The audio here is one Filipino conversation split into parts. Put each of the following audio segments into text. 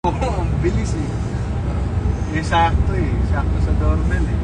Ang bilis eh. Sakto eh. Sakto sa doorbell eh.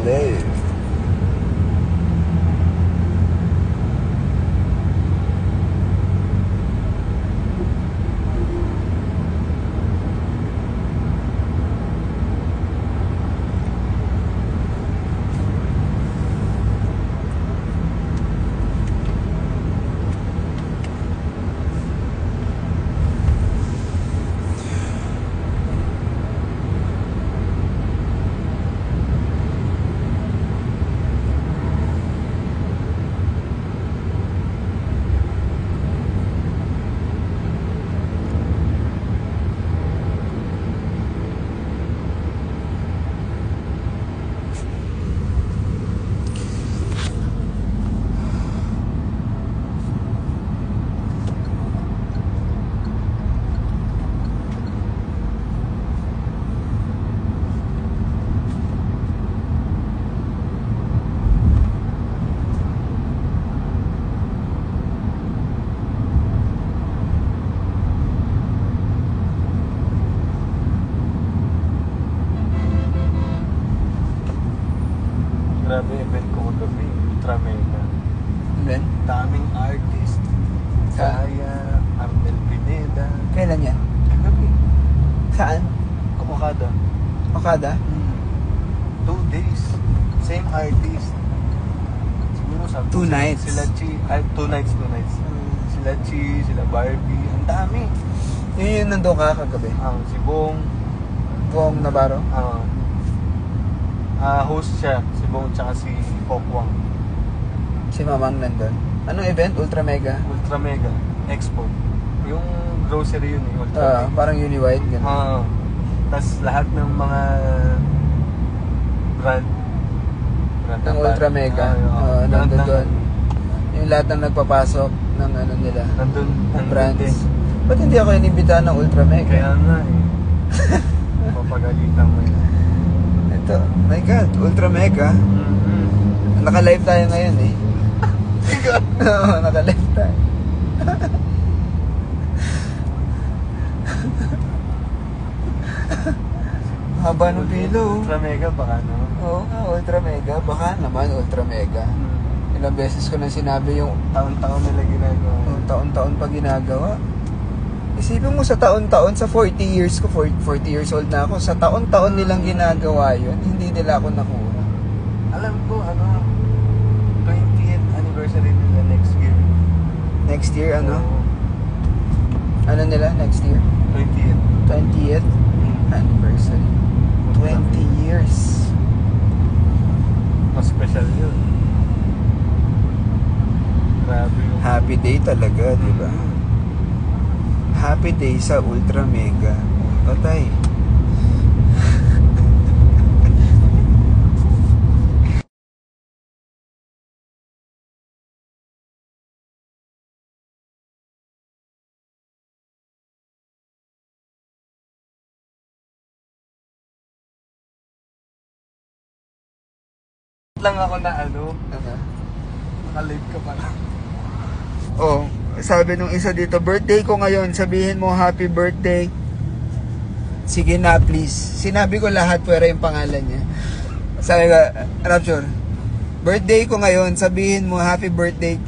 Hello. Grabe event ko kagabi. Ultra mega. Ben? Daming artist. Kaya, Arnel Pineda. Kailan yan? Kagabi. Saan? Okada. Okada? 2 days. Same artist. Siguro sa 2 nights? Sila Chi. Ay, 2 nights, 2 nights. Sila Chi, sila Barbie. Ang dami. Yun yung nandun ka kagabi? Ang si Bong. Bong Navarro? Host siya. Si Bong tsaka si Pokwang. Si Mamang nandun. Anong event? Ultra Mega? Ultra Mega. Expo. Yung grocery yun eh. Ultra Mega. Parang Uniwide, gano'n. Tapos lahat ng mga brand ng Ultra Mega. Nandun doon. Yung lahat ng nagpapasok ng ano nila. Nandun. Ng brands. Ba't hindi ako inimbitahan ng Ultra Mega? Kaya nga eh. Papagalitan mo yun. Ito. My God. Ultra Mega. Naka-live tayo ngayon eh. Oo, naka-live tayo. Haba ng pilo. Ultra Mega baka naman. Oo nga, Ultra Mega. Baka naman Ultra Mega. Ilang beses ko na sinabi yung taon-taon nila ginagawa. Taon-taon pa ginagawa. Isipin mo sa taon-taon, sa 40 years ko, 40 years old na ako, sa taon-taon nilang ginagawa yun, hindi nila ako nakuha. Alam ko, 20th anniversary nila next year. Next year, ano? Oo. Ano nila next year? 20th. 20th anniversary. 20 years. Mas special yun. Grabe yung... Happy day talaga, di ba? Happy day sa Ultra Mega. Patay. lang ako na naka-live ka pala. Oh, sabi nung isa dito, birthday ko ngayon, sabihin mo happy birthday. Sige na please. Sinabi ko lahat pero yung pangalan niya. Sabi ko, Rapture, birthday ko ngayon, sabihin mo happy birthday.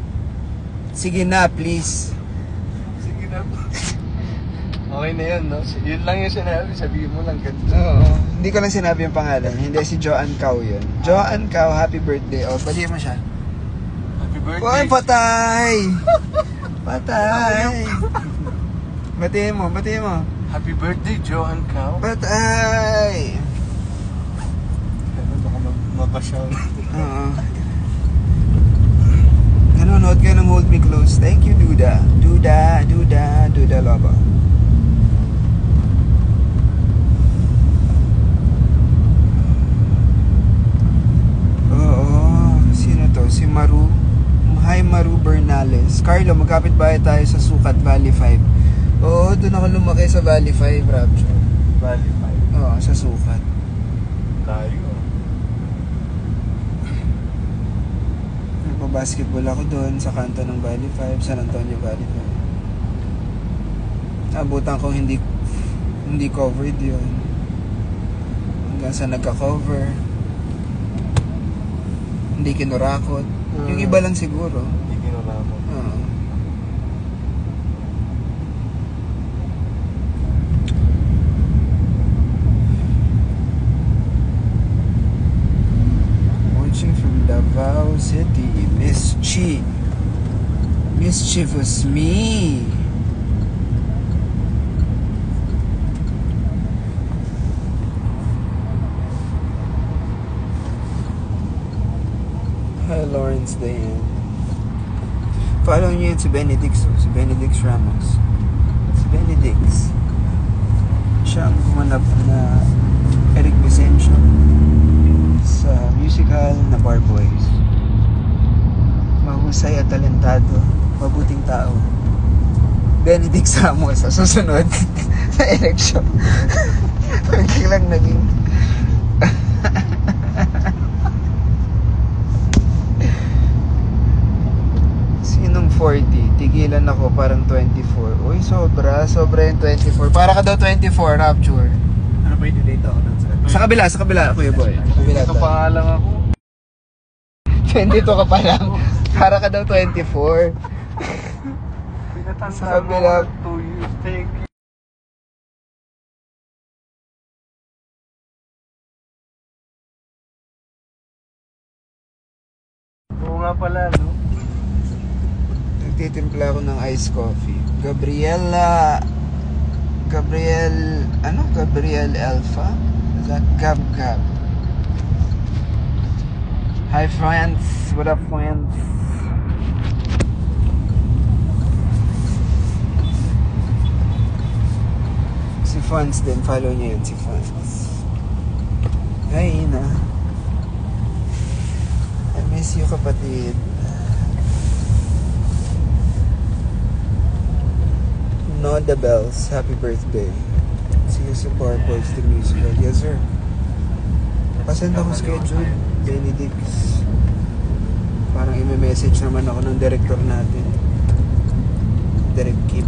Sige na please. Sige na. Okay na yun, no? Yun lang yung sinabi, sabihin mo lang ganito. Oo. Hindi ko lang sinabi yung pangalan. Hindi, si Joanne Cao yun. Joanne Cao, happy birthday. O, balihin mo siya. Happy birthday. Uy, patay! Patay! Batiin mo, batiin mo. Happy birthday, Joanne Cao. Patay! Baka mabasyaw. Oo. Nanonood ka ng Hold Me Close. Thank you, Duda. Duda, Duda, Duda Lobo. Sino to? Si Maru. Hi Maru Bernales. Carlo, magkapit bahay tayo sa Sukat, Valley 5. Oo, doon ako lumaki sa Valley 5, Rapture. Valley 5. Oo, sa Sukat. Tayo. Nagbabasketball ako doon sa kanto ng Valley 5, San Antonio Valley 5. Abutan ko hindi covered yun. Hanggang sa nagka-cover. Hindi kinurakot. Yung iba lang siguro. Hindi kinurakot. Oo. Watching from Davao City, mischievous me. Hi Lawrence Dayan. Follow niyo yun si Benedix, si Benedix Ramos. Si Benedix. Siya ang gumanap na Eric Vicencio sa musical na Bar Boys. Mahusay at talentado, mabuting tao. Benedix Ramos sa susunod na election. Biglang naging sinong 40? Tigilan ako parang 24. Uy, sobra yung 24. Para ka daw 24, Rapture. Ano pa yung date ako doon Sa kabila, Kuya Boy. Kabila Ito pa nga lang ako. 22 ka pa lang. Para ka daw 24. Pinatanda Sabi mo lang. 2 years. Thank you. Oo nga pala, no? Nagtitimpla ako ng iced coffee. Gabriel Alpha? Is that Gab? Hi friends, what up friends? Si Fans din, follow niyo yun si Fans. Hi Ina. I miss you kapatid. No the bells, happy birthday. See you sa Bar Boys the musical. Yes sir. Pasend ako schedule, Benedix. Parang i-message naman ako ng director natin. Direct Kip.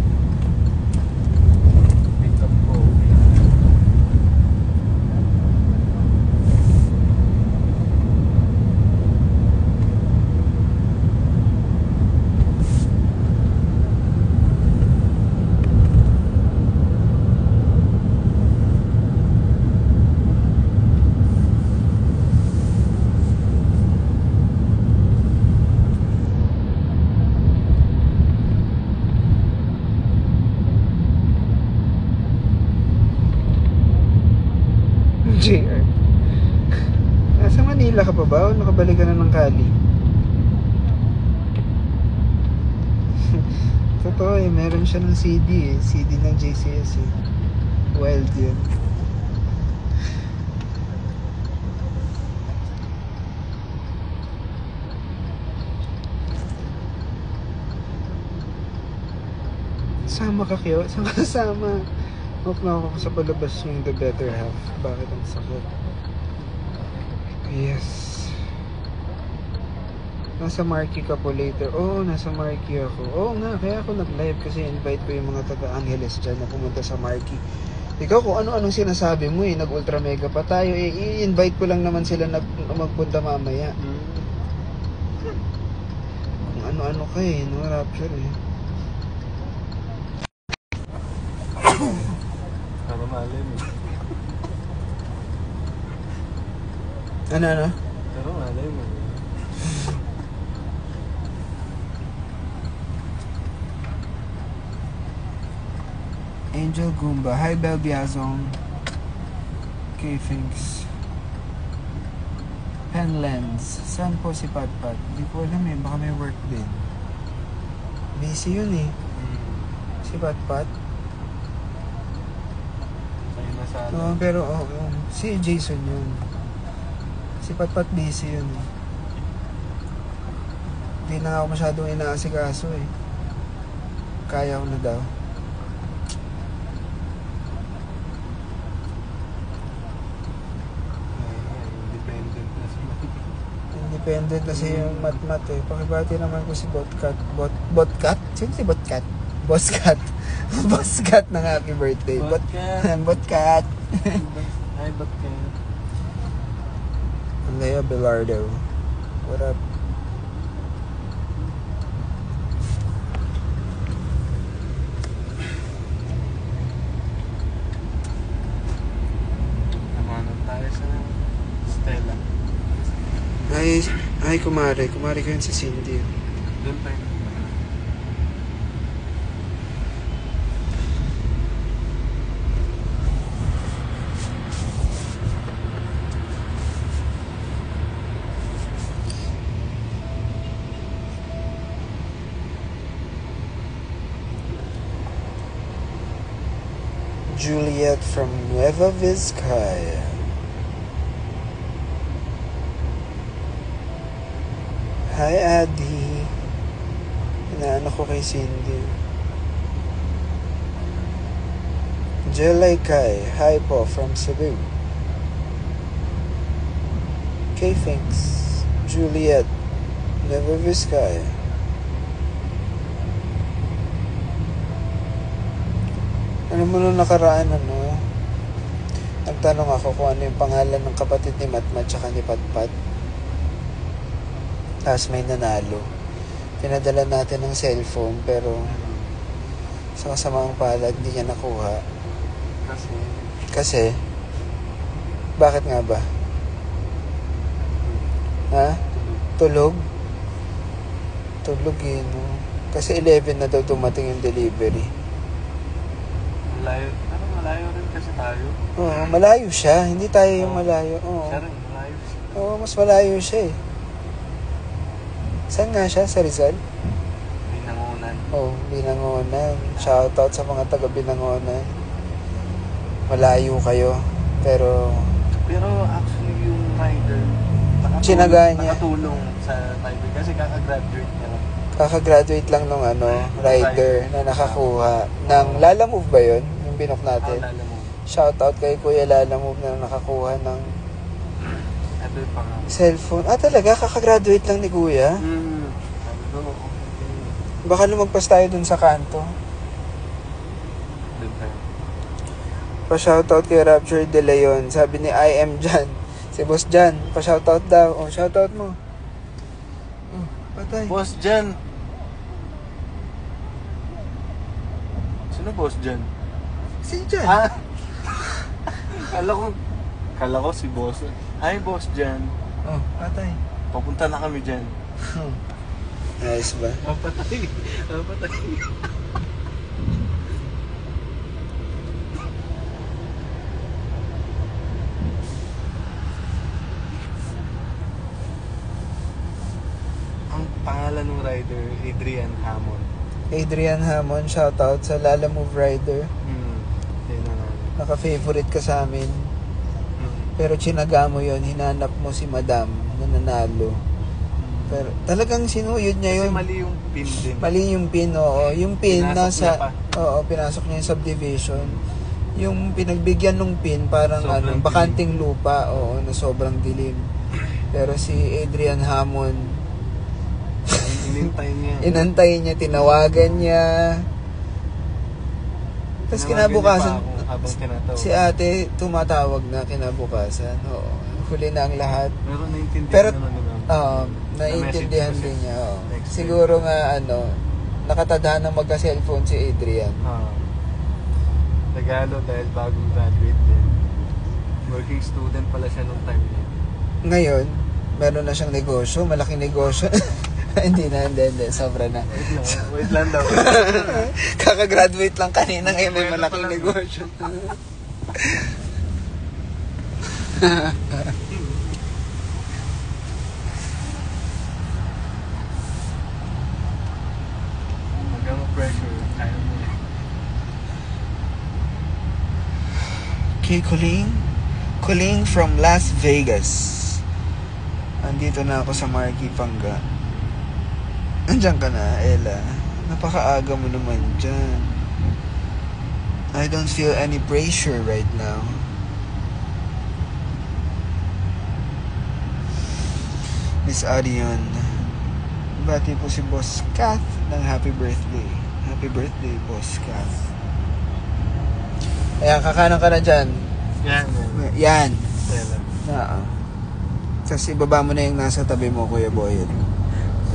Pick up ko. JR. Nasa Manila ka pa ba? O nakabalik ka na ng Cali? Totoo eh, meron siya ng CD eh. CD ng JCS eh. Wild yun. Sama ka kayo? Saan ka sama? Huwag na ako sa palabas yung The Better Half. Bakit ang sakit? Yes. Nasa Marquee ka po later. Oo, nasa Marquee ako. Oo nga, kaya ako nag-live kasi invite ko yung mga taga-Angeles dyan na pumunta sa Marquee. Ikaw kung ano-anong sinasabi mo eh, nag-ultra mega pa tayo eh, i-invite ko lang naman sila magpunta mamaya. Kung ano-ano ka eh, no, Rapture eh. Para malim eh. Ano? Pero malim eh. Angel Goomba. Hi, Bel Biazong. Okay, thanks. Pen Lens. Saan po si Patpat? Hindi ko alam eh. Baka may work din. Busy yun eh. Si Patpat. Sa'yo na sana. Oo, pero si Jason yun. Si Patpat busy yun eh. Hindi na ako masyadong inaasikaso eh. Kaya ko na daw. Independent na sila. Independent kasi yung mat-mat eh. Pakibati naman ko si Botcat. Botcat? Sino si Botcat? Bosscat. Bosscat ng happy birthday. Botcat. Botcat. Hi, Botcat. Lea Belardo. What up? Namanan tayo sa Stella. Ay, kumare. Kumare ko yun si Cindy. Doon tayo. Juliet from Nueva Vizcaya. Hi, Adi. Inaano ko kay Cindy. Jelay Kai. Hi po from Cebu. K-Finks. Juliet. Nueva Vizcaya. Ano mo nung nakaraan, nagtanong ako kung ano yung pangalan ng kapatid ni Matmat tsaka ni Patpat. Tapos may nanalo. Pinadala natin ng cellphone pero sa kasamaang palad hindi niya nakuha. Kasi? Bakit nga ba? Ha? Tulog? Tulog eh, no? Kasi 11 na daw dumating yung delivery. Malayo rin kasi tayo. Oo, malayo siya. Hindi tayo yung malayo. Oo. Siya rin, malayo siya. Oo, mas malayo siya eh. Saan nga siya? Sa Rizal? Binangonan. Oo, Binangonan. Shoutout sa mga taga Binangonan. Malayo kayo. Pero actually yung rider, Tsinaga niya. nakatulong sa rider kasi kakagraduate niya lang. kakagraduate lang nung rider na nakakuha ng Lala Move ba yun? Yung binok natin. Lala mo. Shoutout kay Kuya Lala Move na nakakuha ng Ano pa nga? cellphone. Talaga? Kakagraduate lang ni Kuya? Sabi ko, Baka lumagpas tayo dun sa kanto. doon tayo. Pa-shoutout kay Rapture De Leon. Sabi ni I am Jan. Si Boss Jan, pa-shoutout daw. O, shoutout mo. Oh, patay. Boss Jan. Sino Boss Jan? Si Jan. Kala ko si Boss. Hi Boss Jan. Oh, patay. Papunta na kami dyan. Nice ba? Patay. Ang pangalan ng rider, Adrian Hammond. Adrian Hammond, shoutout sa Lala Move Rider. Yun na nga. Naka-favorite ka sa amin. Pero tsinaga mo yun, hinanap mo si Madam na nanalo. Pero talagang sinuyod niya Kasi yun. mali yung pin din. Mali yung pin, oo. Yung pin Pinasok nasa... niya pa. Oo, pinasok niya yung subdivision. Yung pinagbigyan ng pin, parang Sobrang bakanting lupa, oo, na sobrang dilim. Pero si Adrian Hammond, inantay niya, tinawagan niya. Tapos kinabukasan, si ate tumatawag na kinabukasan. Oo, huli na ang lahat. Pero naiintindihan Pero, naman nila. naiintindihan Na-message din niya. Oo. Next Siguro nga, nakatadhana ng magka-cellphone si Adrian. Regalo dahil bagong graduate din. Working student pala siya nung time niya. Ngayon, meron na siyang negosyo, malaking negosyo. hindi, sobra na. Wait lang daw. Kakagraduate lang kanina, ngayon may Meron malaking pa lang. negosyo. Hanggang pressure. Kaya mo. Okay, Kuling from Las Vegas. Andito na ako sa Marquee, Panga. Andiyan ka na, Ella. Napakaaga mo naman dyan. I don't feel any pressure right now. Miss Arion. Bati po si Boss Kath ng happy birthday. Happy birthday, Boss Kath. Ayan, kakanan ka na dyan. Yan. Yan. Tela. Tapos ibaba mo na yung nasa tabi mo, Kuya Boyet.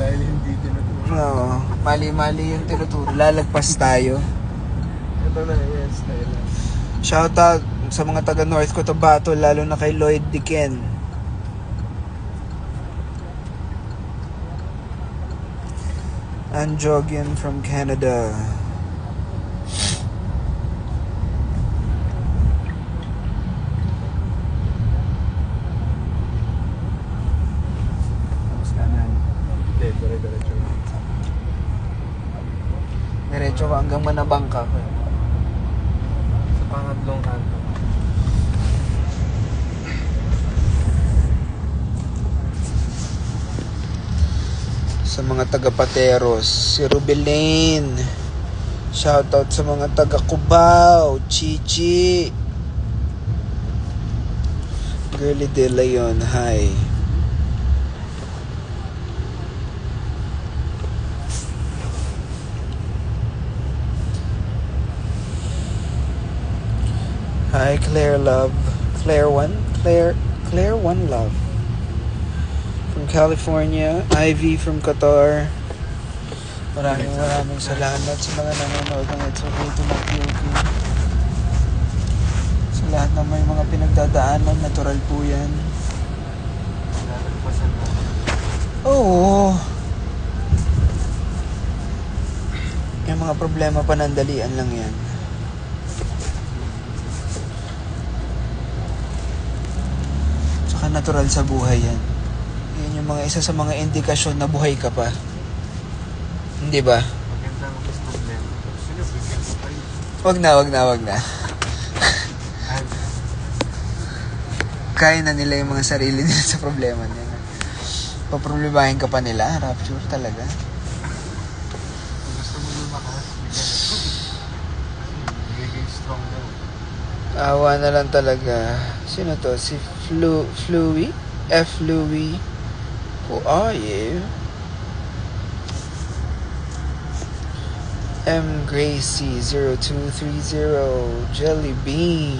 Dahil hindi tinuturo. Oo. Mali-mali yung tinuturo. Lalagpas tayo. Ito na, yes, Tela. Shoutout sa mga taga North Cotabato, lalo na kay Lloyd Diken. Anjogian from Canada. Tapos kanan. Hindi, dire-diretso. Diretso ka hanggang Manabang ka. Sa pangatlong kanto. Sa mga taga Pateros, si Rubelaine. Shoutout sa mga taga Cubao, Chichi. Girly De Leon, hi. Hi Claire Love. Claire One Love. From California, Ivy from Qatar. Maraming salamat sa mga nanonood ng It's Okay to Not Be Okay. Sa lahat ng may mga pinagdadaanan, natural po yan. Lalagpasan na. Oo. Yung mga problema panandalian lang yan. Tsaka natural sa buhay yan. Yan yung mga isa sa mga indikasyon na buhay ka pa. Hindi ba? Maganda ang mas problema. Sino, bigyan ko kayo. Wag na. Kaya na nila yung mga sarili nila sa problema nila. Paproblemahin ka pa nila, Rapture talaga. Kung gusto mo lumakas, bigyan ko. Magiging strong daw. Awa na lang talaga. Sino to? Si Fluey? F. Louie. Who are you? M. Gracie 0230 Jelly Bean.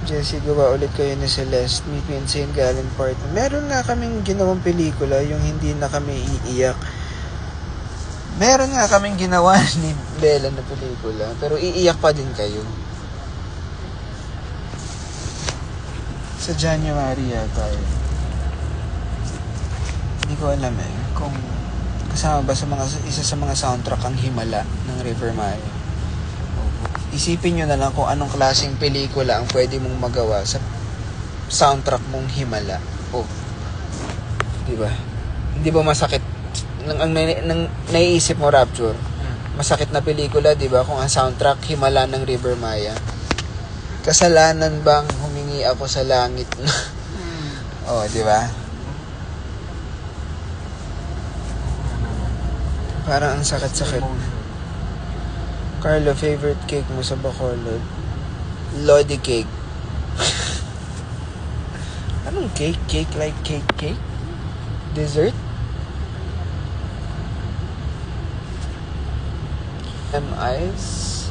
Jessie, gawa ulit kayo ni Celeste. Meet me in St. Gallen Park. Meron nga kaming ginawang pelikula, yung hindi na kami iiyak. Meron nga kaming ginawa ni Bella na pelikula, pero iiyak pa din kayo. Sa January yata yun. Hindi ko alam kung kasama ba sa isa sa mga soundtrack ang Himala ng River Maya. Isipin nyo na lang kung anong klaseng pelikula ang pwede mong magawa sa soundtrack mong Himala. Diba? Hindi ba masakit? Nang naiisip mo, Rapture, masakit na pelikula, diba? Kung ang soundtrack Himala ng River Maya. Kasalanan bang humingi ako sa langit na? Diba? Parang ang sakit-sakit. Carlo, favorite cake mo sa Bacolod? Lodi cake. Anong cake? Cake like cake? Dessert? Ice?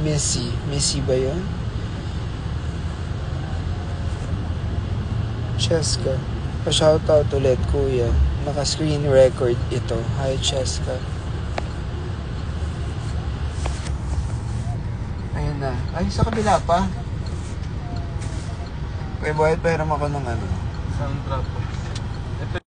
Missy ba yun? Cheska. Pa-shoutout ulit, kuya. Naka-screen record ito. Hi, Cheska. Ayun na. Ay, sa kabila pa. Kuya Boy, pahiram ako ng Soundtrack po. Ito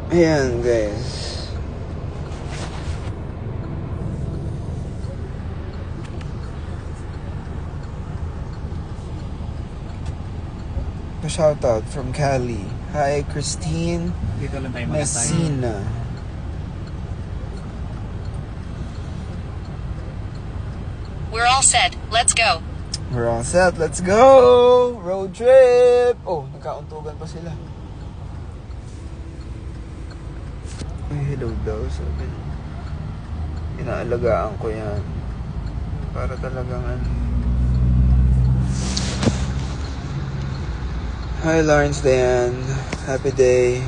Ayan, guys. Pa-shoutout from Cali. Hi, Christine Dito lang tayo magantay. Messina. We're all set. Let's go. We're all set. Let's go! Road trip! Oh, nagkauntugan pa sila. Ay, hello daw. Sabi niya. Inaalagaan ko yan. Para talagang ano. Hi, Lawrence Dayan. Happy day.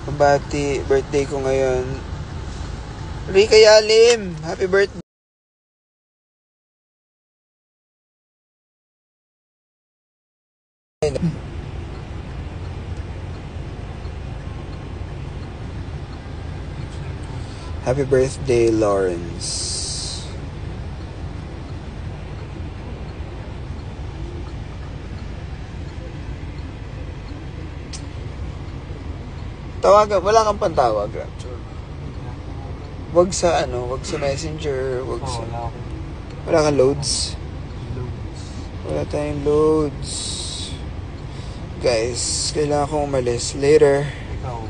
Pambati, birthday ko ngayon. Rika Yalim, happy birthday. Happy birthday, Lawrence. Tawagan, wala kang pantawag, Rapture. Wag sa ano, wag sa messenger, wag sa... Wala akong Wala kang loads. loads. Wala tayong loads. Guys, kailangan kong umalis. Later. Ikaw.